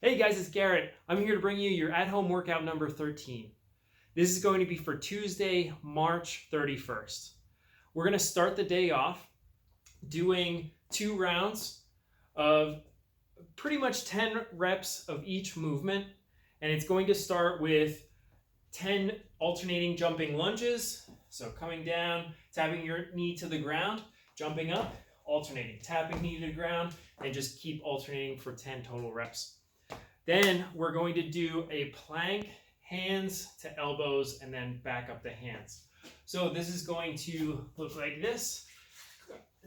Hey guys, it's Garrett. I'm here to bring you your at-home workout number 13. This is going to be for Tuesday, March 31st. We're going to start the day off doing 2 rounds of pretty much 10 reps of each movement. And it's going to start with 10 alternating jumping lunges. So coming down, tapping your knee to the ground, jumping up, alternating, tapping knee to the ground, and just keep alternating for 10 total reps. Then we're going to do a plank, hands to elbows, and then back up the hands. So this is going to look like this.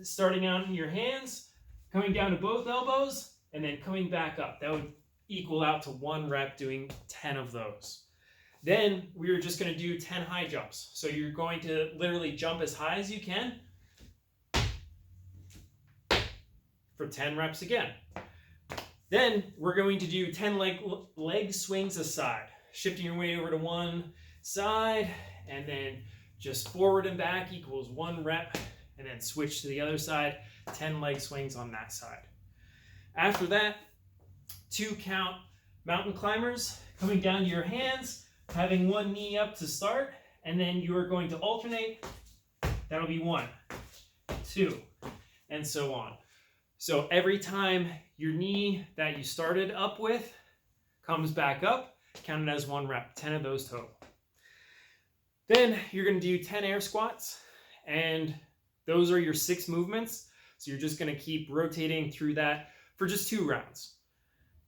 Starting out in your hands, coming down to both elbows, and then coming back up. That would equal out to 1 rep doing 10 of those. Then we're just going to do 10 high jumps. So you're going to literally jump as high as you can for 10 reps again. Then we're going to do 10 leg swings aside, shifting your weight over to one side, and then just forward and back equals 1 rep, and then switch to the other side, 10 leg swings on that side. After that, 2 count mountain climbers, coming down to your hands, having 1 knee up to start, and then you are going to alternate. That'll be 1, 2, and so on. So every time your knee that you started up with comes back up, count it as 1 rep, 10 of those total. Then you're going to do 10 air squats, and those are your 6 movements. So you're just going to keep rotating through that for just 2 rounds.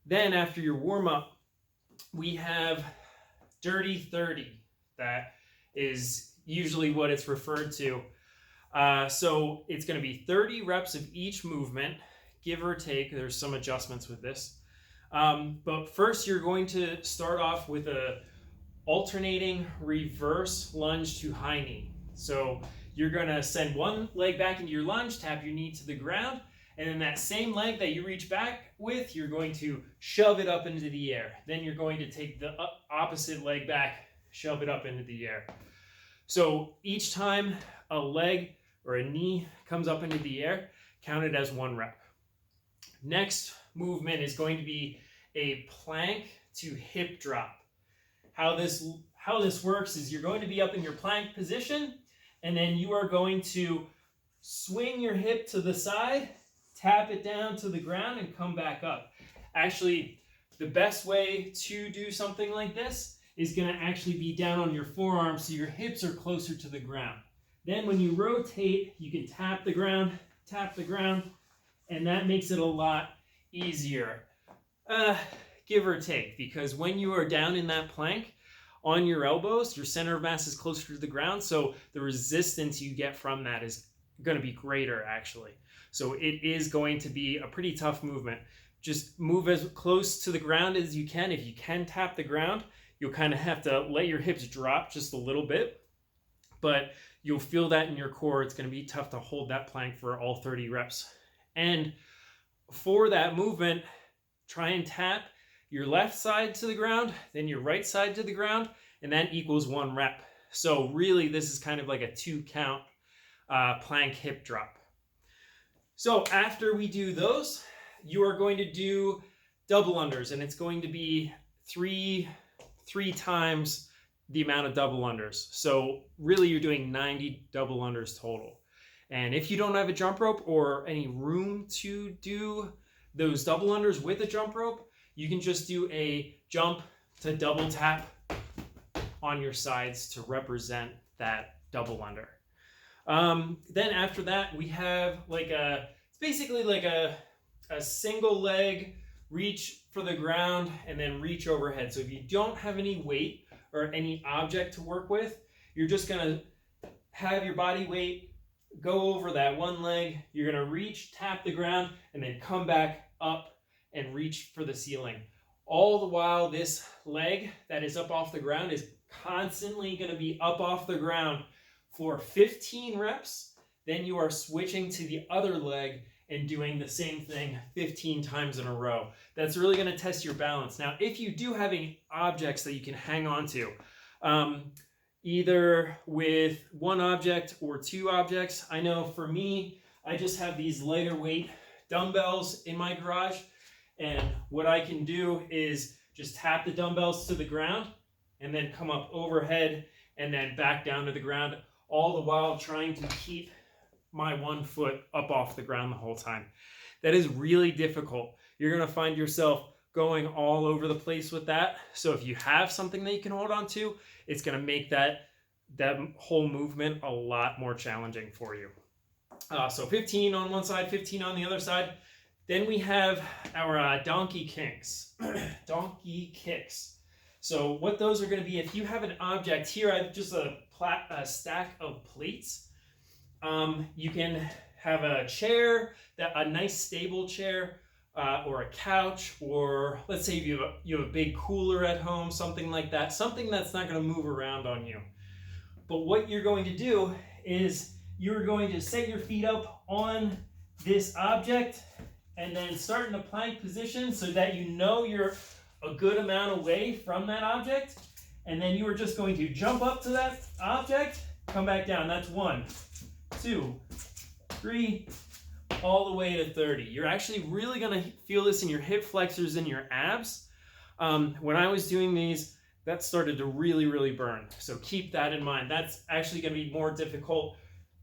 Then after your warm-up, we have Dirty 30. That is usually what it's referred to. So it's going to be 30 reps of each movement, give or take. There's some adjustments with this. But first you're going to start off with a alternating reverse lunge to high knee. So you're going to send one leg back into your lunge, tap your knee to the ground, and then that same leg that you reach back with, you're going to shove it up into the air. Then you're going to take the opposite leg back, shove it up into the air. So each time a leg or a knee comes up into the air, count it as 1 rep. Next movement is going to be a plank to hip drop. How this works is you're going to be up in your plank position, and then you are going to swing your hip to the side, tap it down to the ground, and come back up. Actually, the best way to do something like this is going to actually be down on your forearms so your hips are closer to the ground. Then when you rotate, you can tap the ground, and that makes it a lot easier, give or take, because when you are down in that plank on your elbows, your center of mass is closer to the ground, so the resistance you get from that is going to be greater, actually. So it is going to be a pretty tough movement. Just move as close to the ground as you can. If you can tap the ground, you'll kind of have to let your hips drop just a little bit, but you'll feel that in your core. It's going to be tough to hold that plank for all 30 reps. And for that movement, try and tap your left side to the ground, then your right side to the ground, and that equals 1 rep. So really, this is kind of like a 2 count plank hip drop. So after we do those, you are going to do double unders, and it's going to be three times the amount of double unders. So really you're doing 90 double unders total. And if you don't have a jump rope or any room to do those double unders with a jump rope, you can just do a jump to double tap on your sides to represent that double under. Then after that, we have it's basically like a single leg reach for the ground and then reach overhead. So if you don't have any weight or any object to work with, you're just going to have your body weight go over that one leg. You're going to reach, tap the ground, and then come back up and reach for the ceiling. All the while, this leg that is up off the ground is constantly going to be up off the ground for 15 reps. Then you are switching to the other leg and doing the same thing 15 times in a row. That's really going to test your balance. Now, if you do have any objects that you can hang on to, either with 1 object or 2 objects, I know for me, I just have these lighter weight dumbbells in my garage, And what I can do is just tap the dumbbells to the ground and then come up overhead and then back down to the ground, all the while trying to keep my one foot up off the ground the whole time. That is really difficult. You're gonna find yourself going all over the place with that. So if you have something that you can hold on to, it's gonna make that whole movement a lot more challenging for you. So 15 on one side, 15 on the other side. Then we have our donkey kicks. Donkey kicks. So what those are going to be, if you have an object here, I have just a stack of plates. You can have a chair, a nice stable chair, or a couch, or let's say you have a big cooler at home, something like that, something that's not going to move around on you. But what you're going to do is you're going to set your feet up on this object and then start in a plank position so that you know you're a good amount away from that object. And then you are just going to jump up to that object, come back down. That's 1, 2, 3, all the way to 30. You're actually really going to feel this in your hip flexors and your abs. When I was doing these, that started to really burn. So keep that in mind. That's actually going to be more difficult,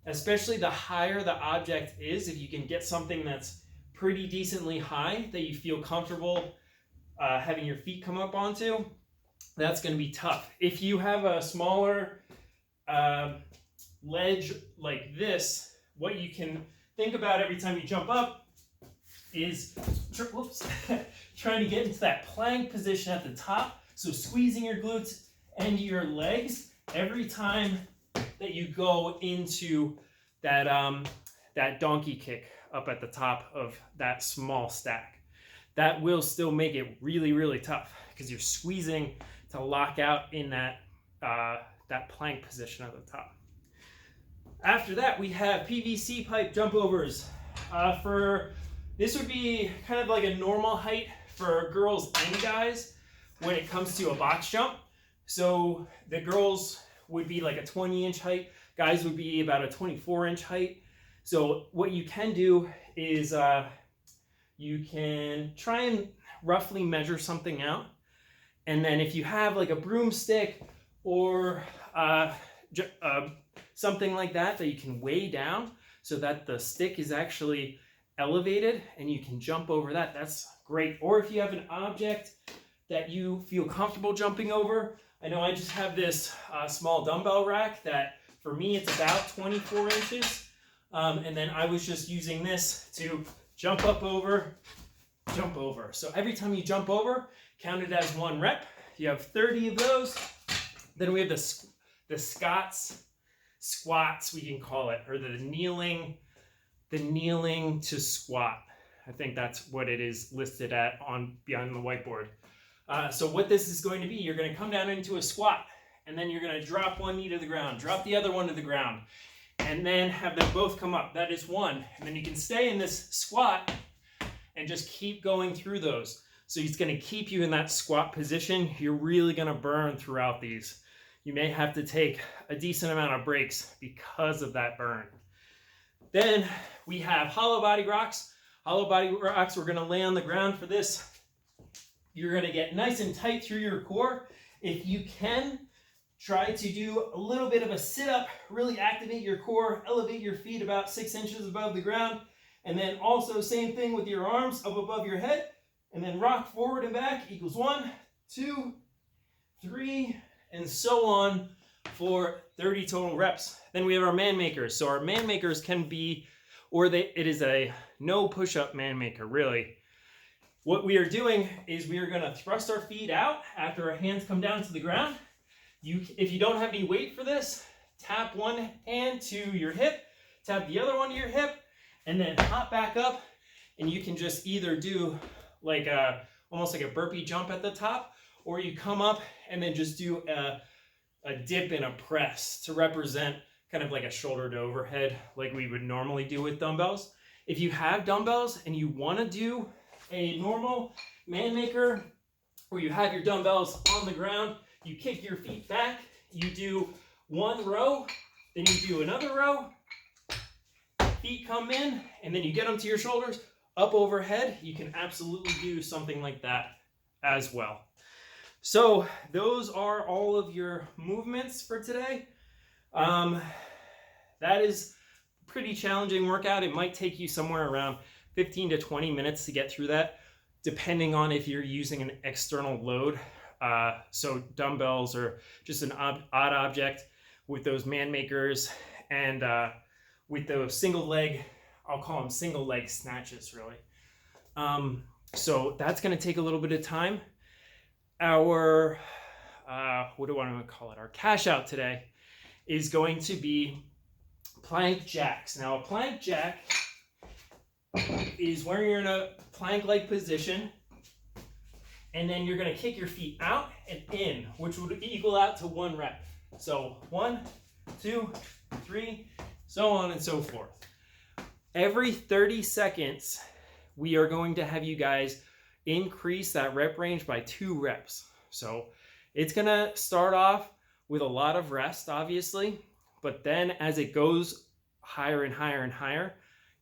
especially the higher the object is. If you can get something that's pretty decently high that you feel comfortable having your feet come up onto, that's going to be tough. If you have a smaller ledge like this, what you can think about every time you jump up is trying to get into that plank position at the top. So squeezing your glutes and your legs every time that you go into that, that donkey kick up at the top of that small stack. That will still make it really tough because you're squeezing to lock out in that, that plank position at the top. After that, we have PVC pipe jump overs. This would be kind of like a normal height for girls and guys when it comes to a box jump. So the girls would be like a 20-inch height, guys would be about a 24-inch height. So what you can do is you can try and roughly measure something out. And then if you have like a broomstick or something like that you can weigh down so that the stick is actually elevated and you can jump over that, that's great. Or if you have an object that you feel comfortable jumping over. I know I just have this small dumbbell rack that for me it's about 24 inches. And then I was just using this to jump up over, jump over. So every time you jump over, count it as 1 rep. You have 30 of those. Then we have the squats, we can call it, or the kneeling to squat. I think that's what it is listed at behind the whiteboard. So what this is going to be, you're going to come down into a squat, and then you're going to drop one knee to the ground, drop the other one to the ground, and then have them both come up. That is 1. And then you can stay in this squat and just keep going through those. So it's going to keep you in that squat position. You're really going to burn throughout these. You may have to take a decent amount of breaks because of that burn. Then we have hollow body rocks. Hollow body rocks, we're going to lay on the ground for this. You're going to get nice and tight through your core. If you can, try to do a little bit of a sit-up, really activate your core, elevate your feet about 6 inches above the ground, and then also same thing with your arms up above your head, and then rock forward and back equals 1, 2, 3, and so on for 30 total reps. Then we have our man makers. So our man makers can be, it is a no push-up man maker, really. What we are doing is we are going to thrust our feet out after our hands come down to the ground. If you don't have any weight for this, tap one hand to your hip, tap the other one to your hip, and then hop back up. And you can just either do like almost like a burpee jump at the top, or you come up and then just do a dip and a press to represent kind of like a shoulder to overhead like we would normally do with dumbbells. If you have dumbbells and you want to do a normal man maker where you have your dumbbells on the ground, you kick your feet back, you do 1 row, then you do another row, feet come in, and then you get them to your shoulders, up overhead, you can absolutely do something like that as well. So those are all of your movements for today. That is a pretty challenging workout. It might take you somewhere around 15 to 20 minutes to get through that, depending on if you're using an external load. So dumbbells or just an odd object with those man makers, and with those single leg, I'll call them single leg snatches, really. So that's going to take a little bit of time. Our, what do I want to call it? Our cash out today is going to be plank jacks. Now, a plank jack is where you're in a plank-like position, and then you're going to kick your feet out and in, which would equal out to 1 rep. So 1, 2, 3, so on and so forth. Every 30 seconds, we are going to have you guys increase that rep range by 2 reps. So it's going to start off with a lot of rest, obviously, but then as it goes higher and higher and higher,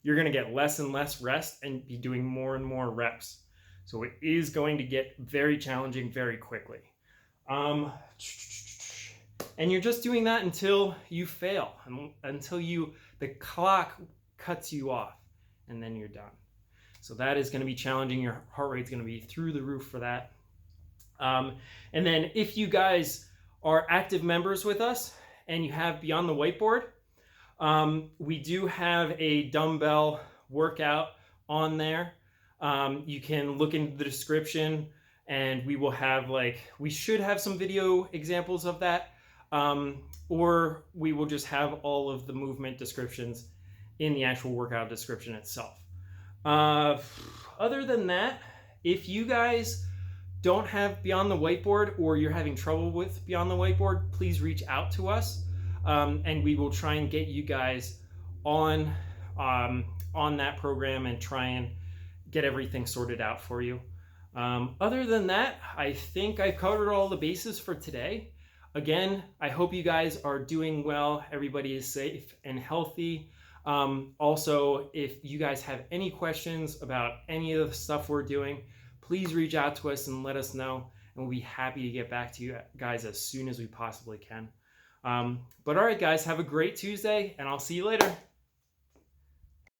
you're going to get less and less rest and be doing more and more reps. So it is going to get very challenging very quickly. And you're just doing that until you fail, until the clock cuts you off, and then you're done. So that is going to be challenging. Your heart rate's going to be through the roof for that. And then if you guys are active members with us and you have Beyond the Whiteboard, we do have a dumbbell workout on there. You can look into the description, and we will have we should have some video examples of that, or we will just have all of the movement descriptions in the actual workout description itself. Other than that, if you guys don't have Beyond the Whiteboard, or you're having trouble with Beyond the Whiteboard, please reach out to us, and we will try and get you guys on that program and try and get everything sorted out for you. Other than that, I think I've covered all the bases for today. Again, I hope you guys are doing well. Everybody is safe and healthy. Also, if you guys have any questions about any of the stuff we're doing, please reach out to us and let us know, and we'll be happy to get back to you guys as soon as we possibly can. But all right, guys, have a great Tuesday, and I'll see you later.